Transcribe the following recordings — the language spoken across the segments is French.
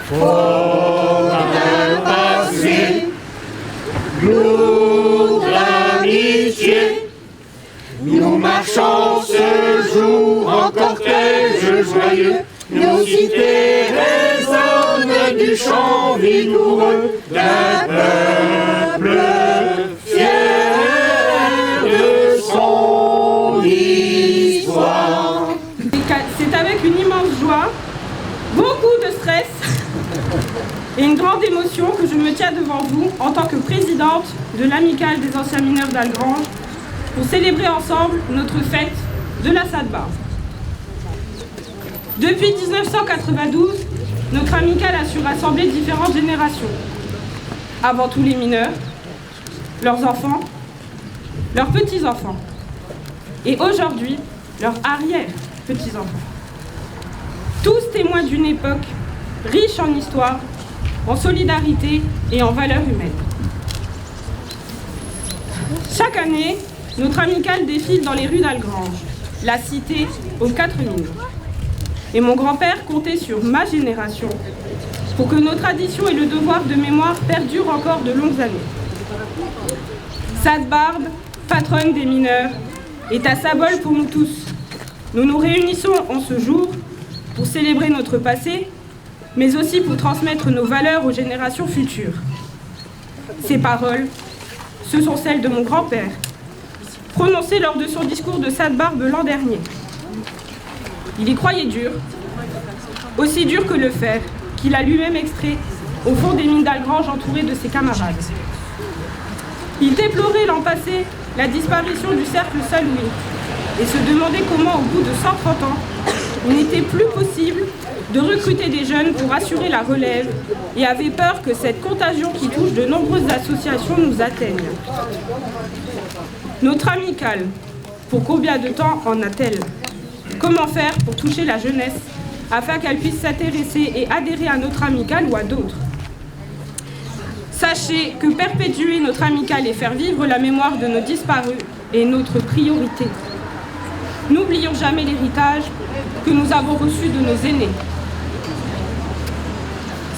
Fort d'un passé, lourd d'amitié, nous marchons ce jour en cortège joyeux. Nos cités résonnent du chant vigoureux d'un peuple fier de son histoire. C'est avec une immense joie, beaucoup de stress et une grande émotion que je me tiens devant vous en tant que présidente de l'Amicale des anciens mineurs d'Algrange pour célébrer ensemble notre fête de la Sainte-Barbe. Depuis 1992, notre amicale a su rassembler différentes générations. Avant tout les mineurs, leurs enfants, leurs petits-enfants et aujourd'hui, leurs arrière-petits-enfants. Tous témoins d'une époque riche en histoire, en solidarité et en valeurs humaines. Chaque année, notre amicale défile dans les rues d'Algrange, la cité aux 4 mines. Et mon grand-père comptait sur ma génération pour que nos traditions et le devoir de mémoire perdurent encore de longues années. Sainte-Barbe, patronne des mineurs, est un symbole pour nous tous. Nous nous réunissons en ce jour pour célébrer notre passé, mais aussi pour transmettre nos valeurs aux générations futures. Ces paroles, ce sont celles de mon grand-père, prononcées lors de son discours de Sainte-Barbe l'an dernier. Il y croyait dur, aussi dur que le fer, qu'il a lui-même extrait au fond des mines d'Algrange entouré de ses camarades. Il déplorait l'an passé la disparition du cercle Saint-Louis et se demandait comment, au bout de 130 ans, il n'était plus possible de recruter des jeunes pour assurer la relève et avait peur que cette contagion qui touche de nombreuses associations nous atteigne. Notre amicale, pour combien de temps en a-t-elle ? Comment faire pour toucher la jeunesse afin qu'elle puisse s'intéresser et adhérer à notre amicale ou à d'autres ? Sachez que perpétuer notre amicale et faire vivre la mémoire de nos disparus est notre priorité. N'oublions jamais l'héritage que nous avons reçu de nos aînés.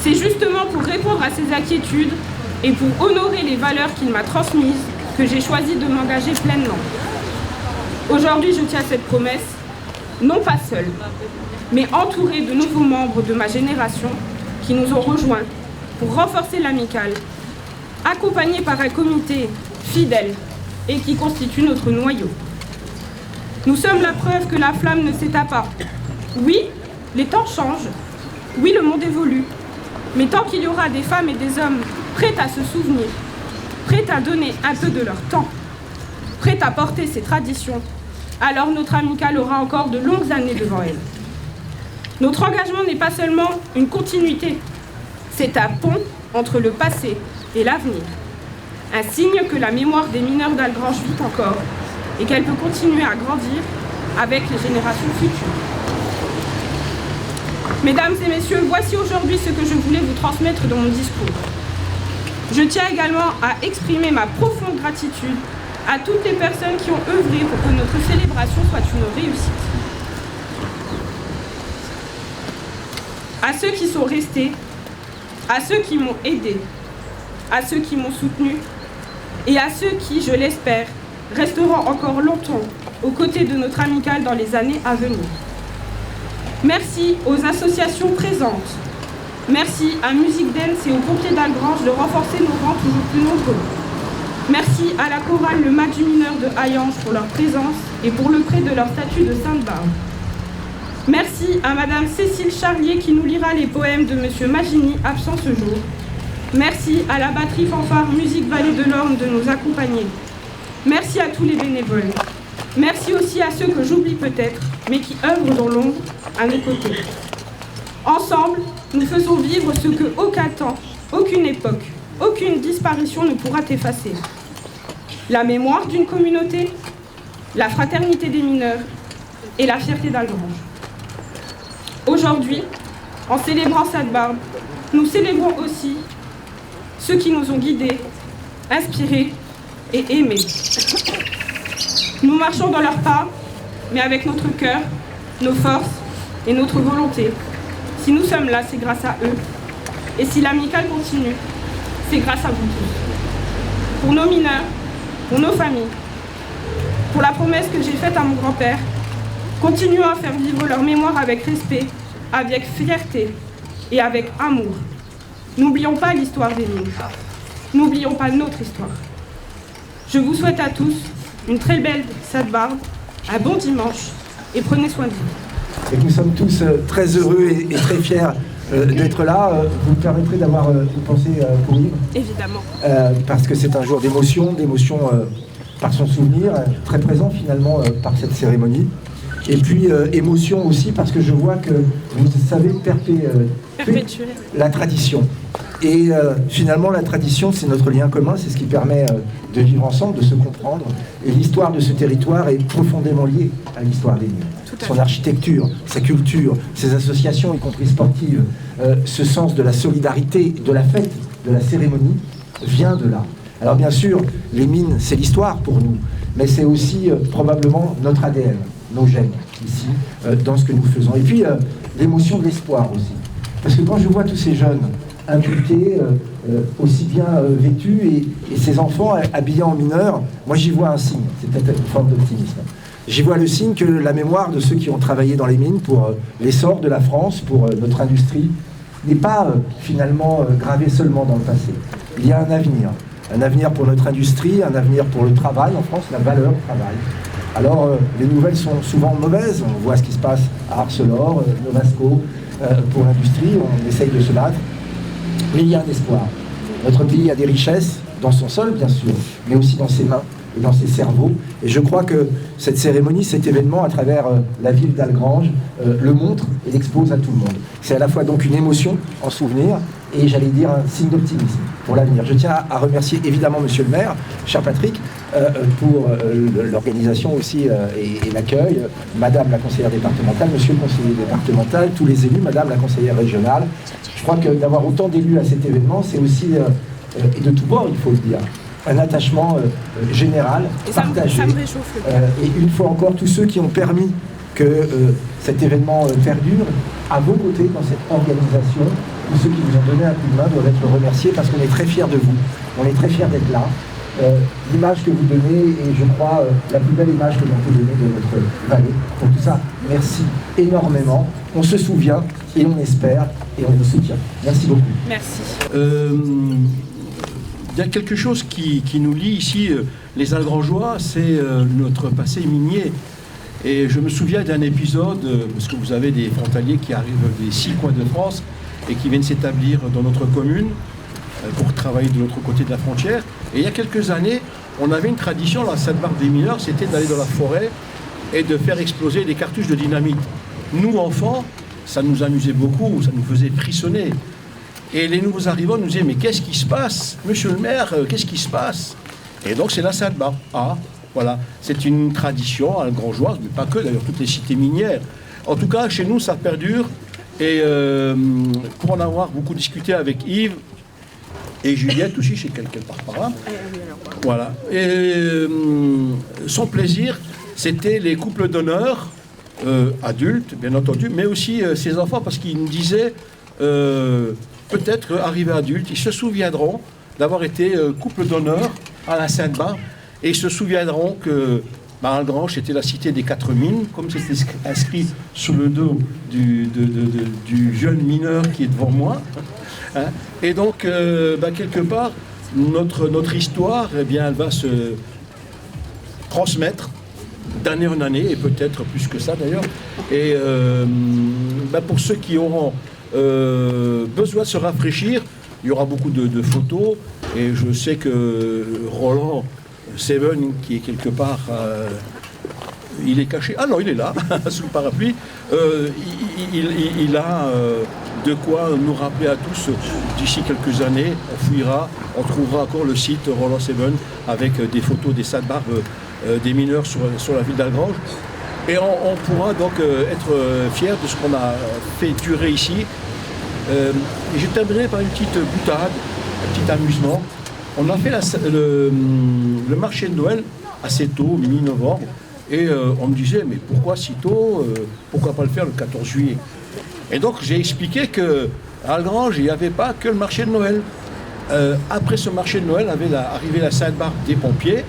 C'est justement pour répondre à ces inquiétudes et pour honorer les valeurs qu'il m'a transmises que j'ai choisi de m'engager pleinement. Aujourd'hui, je tiens cette promesse, non pas seule, mais entourée de nouveaux membres de ma génération qui nous ont rejoints pour renforcer l'amicale, accompagnée par un comité fidèle et qui constitue notre noyau. Nous sommes la preuve que la flamme ne s'éteint pas. Oui, les temps changent. Oui, le monde évolue. Mais tant qu'il y aura des femmes et des hommes prêts à se souvenir, prêts à donner un peu de leur temps, prêts à porter ces traditions, alors notre amicale aura encore de longues années devant elle. Notre engagement n'est pas seulement une continuité, c'est un pont entre le passé et l'avenir. Un signe que la mémoire des mineurs d'Algrange vit encore et qu'elle peut continuer à grandir avec les générations futures. Mesdames et messieurs, voici aujourd'hui ce que je voulais vous transmettre dans mon discours. Je tiens également à exprimer ma profonde gratitude à toutes les personnes qui ont œuvré pour que notre célébration soit une réussite. À ceux qui sont restés, à ceux qui m'ont aidé, à ceux qui m'ont soutenu et à ceux qui, je l'espère, resteront encore longtemps aux côtés de notre amicale dans les années à venir. Merci aux associations présentes. Merci à Musique Dance et aux pompiers d'Algrange de renforcer nos rangs toujours plus nombreux. Merci à la chorale Le Mât du Mineur de Hayange pour leur présence et pour le prêt de leur statue de Sainte-Barbe. Merci à Madame Cécile Charlier qui nous lira les poèmes de Monsieur Magini, absent ce jour. Merci à la batterie fanfare Musique Vallée de l'Orne de nous accompagner. Merci à tous les bénévoles. Merci aussi à ceux que j'oublie peut-être, mais qui œuvrent dans l'ombre à nos côtés. Ensemble, nous faisons vivre ce que aucun temps, aucune époque, aucune disparition ne pourra effacer. La mémoire d'une communauté, la fraternité des mineurs et la fierté d'Algrange. Aujourd'hui, en célébrant Sainte-Barbe, nous célébrons aussi ceux qui nous ont guidés, inspirés et aimés. Nous marchons dans leurs pas, mais avec notre cœur, nos forces et notre volonté. Si nous sommes là, c'est grâce à eux Et si l'amicale continue, c'est grâce à vous tous. Pour nos mineurs, pour nos familles, pour la promesse que j'ai faite à mon grand-père, continuons à faire vivre leur mémoire avec respect, avec fierté et avec amour. N'oublions pas l'histoire des mines. N'oublions pas notre histoire. Je vous souhaite à tous une très belle Sainte-Barbe, un bon dimanche et prenez soin de vous. Et nous sommes tous très heureux et très fiers d'être là. Vous me permettrez d'avoir une pensée pour Yves ? Évidemment. Parce que c'est un jour d'émotion par son souvenir, très présent finalement par cette cérémonie. Et puis émotion aussi parce que je vois que vous savez perpétuer la tradition. Et finalement la tradition c'est notre lien commun, c'est ce qui permet de vivre ensemble, de se comprendre. Et l'histoire de ce territoire est profondément liée à l'histoire des mines. Son architecture, sa culture, ses associations, y compris sportives, ce sens de la solidarité, de la fête, de la cérémonie, vient de là. Alors bien sûr, les mines, c'est l'histoire pour nous, mais c'est aussi probablement notre ADN, nos gènes, ici, dans ce que nous faisons. Et puis, l'émotion de l'espoir aussi. Parce que quand je vois tous ces jeunes impliqués, aussi bien vêtus, et ces enfants habillés en mineurs, moi j'y vois un signe, c'est peut-être une forme d'optimisme. J'y vois le signe que la mémoire de ceux qui ont travaillé dans les mines pour l'essor de la France, pour notre industrie, n'est pas finalement gravée seulement dans le passé. Il y a un avenir pour notre industrie, un avenir pour le travail en France, la valeur travail. Alors les nouvelles sont souvent mauvaises, on voit ce qui se passe à Arcelor, Novasco, pour l'industrie, on essaye de se battre, mais il y a un espoir. Notre pays a des richesses, dans son sol bien sûr, mais aussi dans ses mains et dans ses cerveaux. Et je crois que cette cérémonie, cet événement, à travers la ville d'Algrange, le montre et l'expose à tout le monde. C'est à la fois donc une émotion en souvenir et j'allais dire un signe d'optimisme pour l'avenir. Je tiens à remercier évidemment Monsieur le maire, cher Patrick, pour l'organisation aussi et l'accueil, Madame la conseillère départementale, Monsieur le conseiller départemental, tous les élus, Madame la conseillère régionale. Je crois que d'avoir autant d'élus à cet événement, c'est aussi, et de tous bords, il faut le dire, un attachement général, partagé. Ça me réchauffe le cœur. Et une fois encore, tous ceux qui ont permis que cet événement perdure, à vos côtés dans cette organisation, tous ceux qui vous ont donné un coup de main doivent être remerciés parce qu'on est très fiers de vous, on est très fiers d'être là. L'image que vous donnez est, je crois, la plus belle image que l'on peut donner de notre vallée. Pour tout ça, merci énormément. On se souvient et on espère et on vous soutient. Merci beaucoup. Merci. Il y a quelque chose qui nous lie ici, les Algrangeois, c'est notre passé minier. Et je me souviens d'un épisode, parce que vous avez des frontaliers qui arrivent des 6 coins de France et qui viennent s'établir dans notre commune pour travailler de l'autre côté de la frontière. Et il y a quelques années, on avait une tradition, la Sainte-Barbe des mineurs, c'était d'aller dans la forêt et de faire exploser des cartouches de dynamite. Nous, enfants, ça nous amusait beaucoup, ça nous faisait frissonner. Et les nouveaux arrivants nous disaient, mais qu'est-ce qui se passe? Monsieur le maire, qu'est-ce qui se passe? Et donc c'est la Sainte-Barbe. Ah, voilà, c'est une tradition algrangeoise, mais pas que, d'ailleurs, toutes les cités minières. En tout cas, chez nous, ça perdure. Et pour en avoir beaucoup discuté avec Yves et Juliette aussi, chez quelqu'un par là. Voilà. Et son plaisir, c'était les couples d'honneur, adultes, bien entendu, mais aussi ses enfants, parce qu'il nous disait... peut-être arrivés adultes, ils se souviendront d'avoir été couple d'honneur à la Sainte-Barbe et ils se souviendront que Algrange était la cité des 4 mines, comme c'était inscrit sur le dos du jeune mineur qui est devant moi. Hein. Et donc, quelque part, notre histoire, eh bien, elle va se transmettre d'année en année, et peut-être plus que ça d'ailleurs. Et pour ceux qui auront besoin de se rafraîchir, il y aura beaucoup de photos et je sais que Roland Seven, qui est quelque part, il est caché, ah non il est là, sous le parapluie, il a de quoi nous rappeler à tous d'ici quelques années, on fouillera, on trouvera encore le site Roland Seven avec des photos des Sainte-Barbe des mineurs sur la ville d'Algrange. Et on pourra donc être fiers de ce qu'on a fait durer ici. Et je terminerai par une petite boutade, un petit amusement. On a fait le marché de Noël assez tôt, mi-novembre, et on me disait, mais pourquoi si tôt? Pourquoi pas le faire le 14 juillet? Et donc j'ai expliqué que À Algrange, il n'y avait pas que le marché de Noël. Après ce marché de Noël, arrivait la Sainte-Barbe des pompiers.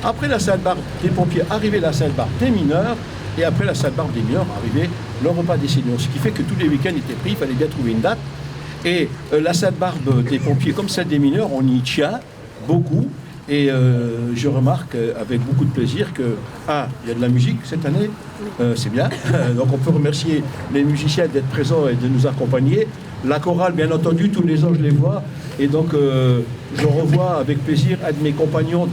Après la Sainte-Barbe des pompiers, arrivait la Sainte-Barbe des mineurs. Et après la Sainte-Barbe des mineurs, arrivait le repas des seniors. Ce qui fait que tous les week-ends étaient pris, il fallait bien trouver une date. Et la Sainte-Barbe des pompiers, comme celle des mineurs, on y tient beaucoup. Et je remarque avec beaucoup de plaisir que, il y a de la musique cette année, c'est bien. Donc on peut remercier les musiciens d'être présents et de nous accompagner. La chorale, bien entendu, tous les ans je les vois. Et donc je revois avec plaisir un de mes compagnons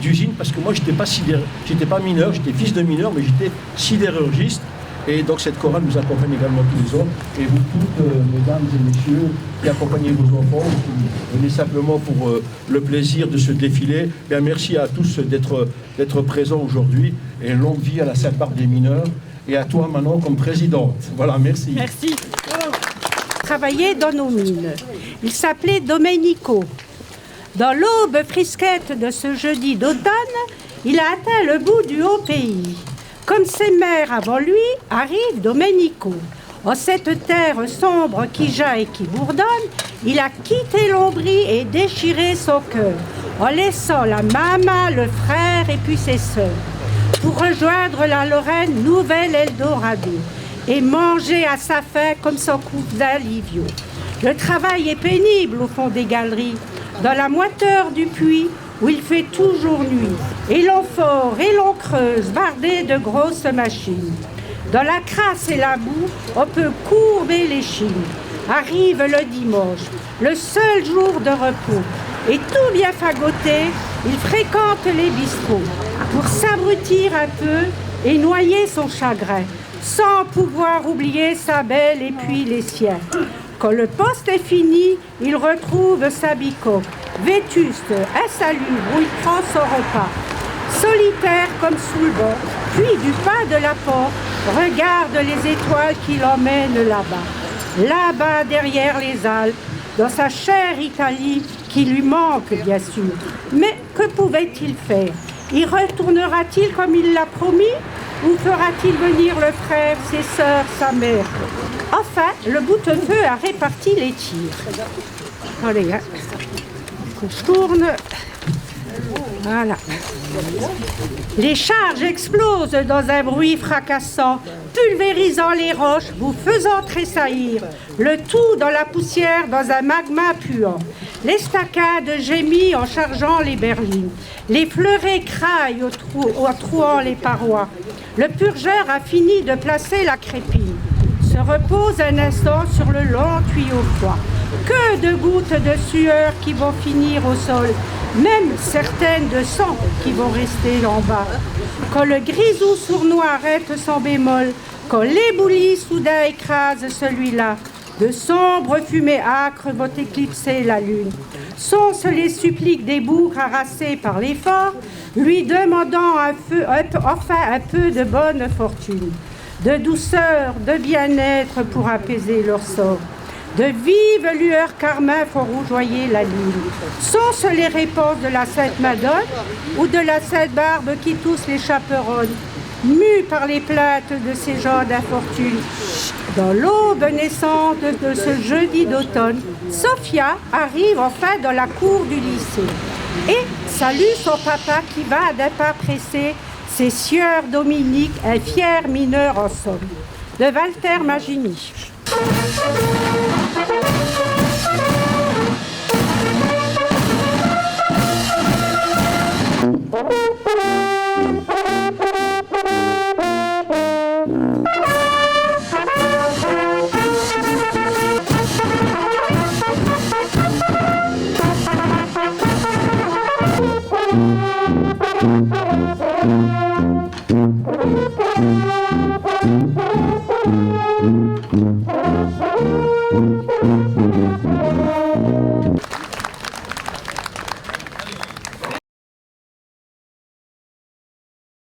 d'usine, parce que moi j'étais pas mineur, j'étais fils de mineur, mais j'étais sidérurgiste. Et donc cette chorale nous accompagne également tous les ans. Et vous toutes, mesdames et messieurs, qui accompagnez vos enfants, qui venez simplement pour le plaisir de ce défilé, bien merci à tous d'être présents aujourd'hui. Et longue vie à la Sainte-Barbe des mineurs. Et à toi, Manon, comme présidente. Voilà, merci. Merci. Travaillait dans nos mines. Il s'appelait Domenico. Dans l'aube frisquette de ce jeudi d'automne, il a atteint le bout du haut pays. Comme ses mères avant lui, arrive Domenico. En cette terre sombre qui jaille et qui bourdonne, il a quitté l'ombrie et déchiré son cœur, en laissant la maman, le frère et puis ses sœurs, pour rejoindre la Lorraine, nouvelle Eldorado, et manger à sa faim comme son cousin Livio. Le travail est pénible au fond des galeries, dans la moiteur du puits, où il fait toujours nuit, et l'on fore et l'on creuse, bardé de grosses machines. Dans la crasse et la boue, on peut courber les chines. Arrive le dimanche, le seul jour de repos, et tout bien fagoté, il fréquente les bistrots pour s'abrutir un peu et noyer son chagrin, sans pouvoir oublier sa belle et puis les siens. Quand le poste est fini, il retrouve sa bicoque, vétuste, insalubre, où il prend son repas. Solitaire comme sous le banc, puis du pas de la porte, regarde les étoiles qui l'emmènent là-bas. Là-bas, derrière les Alpes, dans sa chère Italie, qui lui manque bien sûr. Mais que pouvait-il faire? Y retournera-t-il comme il l'a promis? Ou fera-t-il venir le frère, ses sœurs, sa mère? Enfin, le boutefeu a réparti les tirs. Allez, hein. Je tourne. Voilà. Les charges explosent dans un bruit fracassant, pulvérisant les roches, vous faisant tressaillir. Le tout dans la poussière, dans un magma puant. L'estacade gémit en chargeant les berlines. Les fleurets craillent en trouant les parois. Le purgeur a fini de placer la crépine. Se repose un instant sur le long tuyau froid. Que de gouttes de sueur qui vont finir au sol, même certaines de sang qui vont rester en bas. Quand le grisou sournois arrête son bémol, quand l'éboulis soudain écrase celui-là, de sombres fumées âcres vont éclipser la lune. Sont-ce les suppliques des bougres harassés par l'effort, lui demandant enfin un peu de bonne fortune, de douceur, de bien-être pour apaiser leur sort. De vives lueurs carmin font rougeoyer la lune. Sont-ce les réponses de la Sainte Madone ou de la Sainte Barbe qui tousse les chaperonnes, mues par les plaintes de ces gens d'infortune? Dans l'aube naissante de ce jeudi d'automne, Sophia arrive enfin dans la cour du lycée et salue son papa qui va d'un pas pressé, c'est sieur Dominique, un fier mineur en somme. De Walter Magini.